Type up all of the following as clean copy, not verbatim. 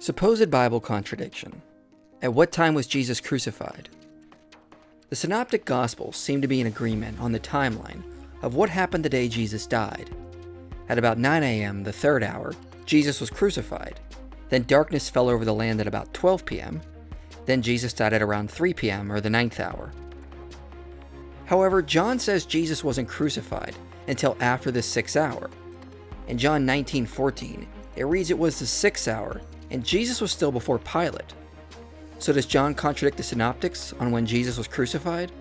Supposed Bible contradiction. At what time was Jesus crucified? The Synoptic Gospels seem to be in agreement on the timeline of what happened the day Jesus died. At about 9 a.m., the third hour, Jesus was crucified. Then darkness fell over the land at about 12 p.m. Then Jesus died at around 3 p.m. or the 9th hour. However, John says Jesus wasn't crucified until after the 6th hour. In John 19:14, it reads it was the 6th hour, and Jesus was still before Pilate. So does John contradict the Synoptics on when Jesus was crucified?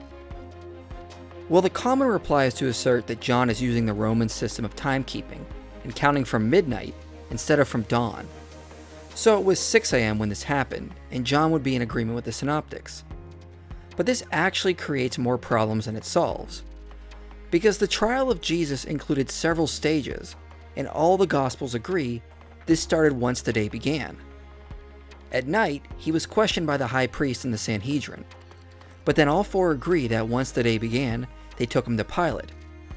Well, the common reply is to assert that John is using the Roman system of timekeeping and counting from midnight instead of from dawn. So it was 6 a.m. when this happened, and John would be in agreement with the Synoptics. But this actually creates more problems than it solves, because the trial of Jesus included several stages, and all the Gospels agree this started once the day began. At night, he was questioned by the high priest and the Sanhedrin, but then all four agree that once the day began, they took him to Pilate.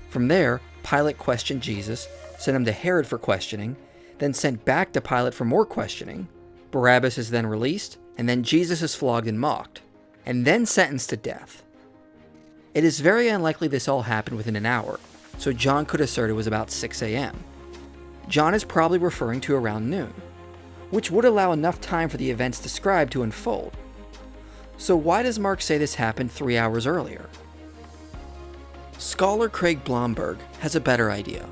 From there, Pilate questioned Jesus, sent him to Herod for questioning, then sent back to Pilate for more questioning. Barabbas is then released, and then Jesus is flogged and mocked, and then sentenced to death. It is very unlikely this all happened within an hour, so John could assert it was about 6 a.m. John is probably referring to around noon, which would allow enough time for the events described to unfold. So why does Mark say this happened 3 hours earlier? Scholar Craig Blomberg has a better idea.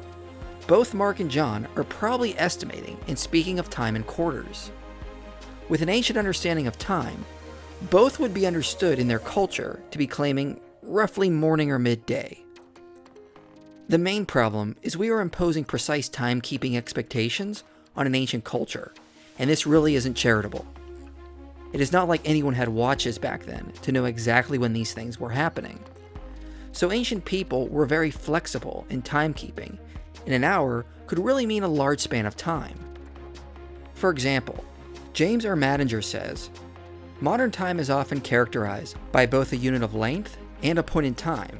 Both Mark and John are probably estimating and speaking of time in quarters. With an ancient understanding of time, both would be understood in their culture to be claiming roughly morning or midday. The main problem is we are imposing precise timekeeping expectations on an ancient culture, and this really isn't charitable. It is not like anyone had watches back then to know exactly when these things were happening. So ancient people were very flexible in timekeeping, and an hour could really mean a large span of time. For example, James Ermatinger says, "Modern time is often characterized by both a unit of length and a point in time.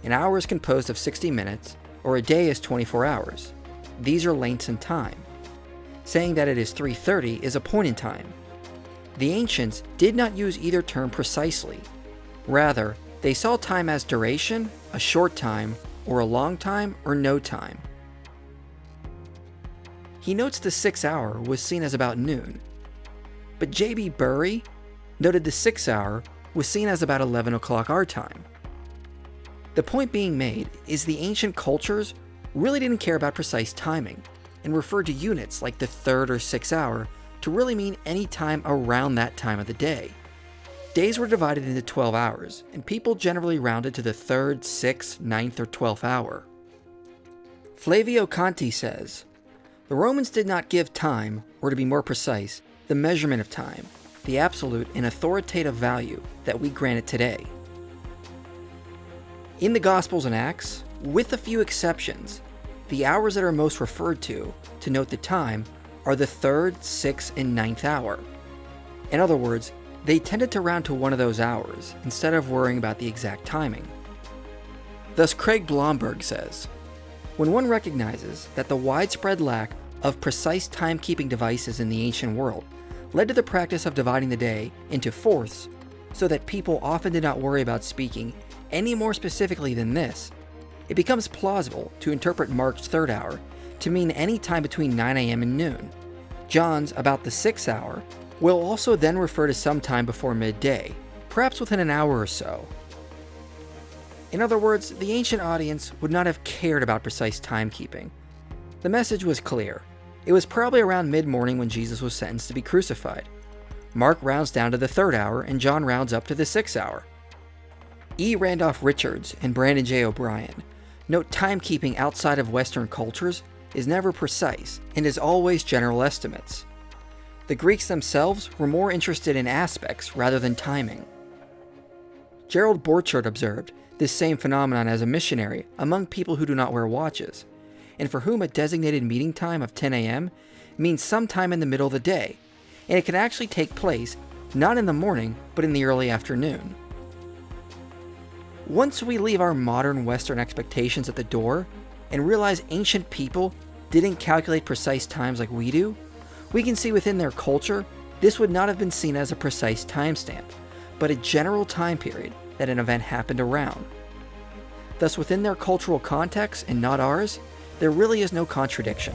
An hour is composed of 60 minutes, or a day is 24 hours. These are lengths in time. Saying that it is 3:30 is a point in time. The ancients did not use either term precisely. Rather, they saw time as duration, a short time, or a long time, or no time." He notes the 6th hour was seen as about noon, but J.B. Bury noted the 6th hour was seen as about 11 o'clock our time. The point being made is the ancient cultures really didn't care about precise timing, and referred to units like the 3rd or 6th hour to really mean any time around that time of the day. Days were divided into 12 hours, and people generally rounded to the 3rd, 6th, 9th, or 12th hour. Flavio Conti says, "The Romans did not give time, or to be more precise, the measurement of time, the absolute and authoritative value that we grant it today." In the Gospels and Acts, with a few exceptions, the hours that are most referred to note the time are the 3rd, 6th, and 9th hour. In other words, they tended to round to one of those hours instead of worrying about the exact timing. Thus, Craig Blomberg says, "When one recognizes that the widespread lack of precise timekeeping devices in the ancient world led to the practice of dividing the day into fourths so that people often did not worry about speaking any more specifically than this, it becomes plausible to interpret Mark's 3rd hour to mean any time between 9 a.m. and noon. John's about the 6th hour will also then refer to some time before midday, perhaps within an hour or so." In other words, the ancient audience would not have cared about precise timekeeping. The message was clear. It was probably around mid-morning when Jesus was sentenced to be crucified. Mark rounds down to the 3rd hour, and John rounds up to the 6th hour. E. Randolph Richards and Brandon J. O'Brien note timekeeping outside of Western cultures is never precise and is always general estimates. The Greeks themselves were more interested in aspects rather than timing. Gerald Borchert observed this same phenomenon as a missionary among people who do not wear watches, and for whom a designated meeting time of 10 a.m. means sometime in the middle of the day, and it can actually take place not in the morning but in the early afternoon. Once we leave our modern Western expectations at the door and realize ancient people didn't calculate precise times like we do, We can see within their culture, this would not have been seen as a precise timestamp, but a general time period that an event happened around. Thus, within their cultural context and not ours, there really is no contradiction.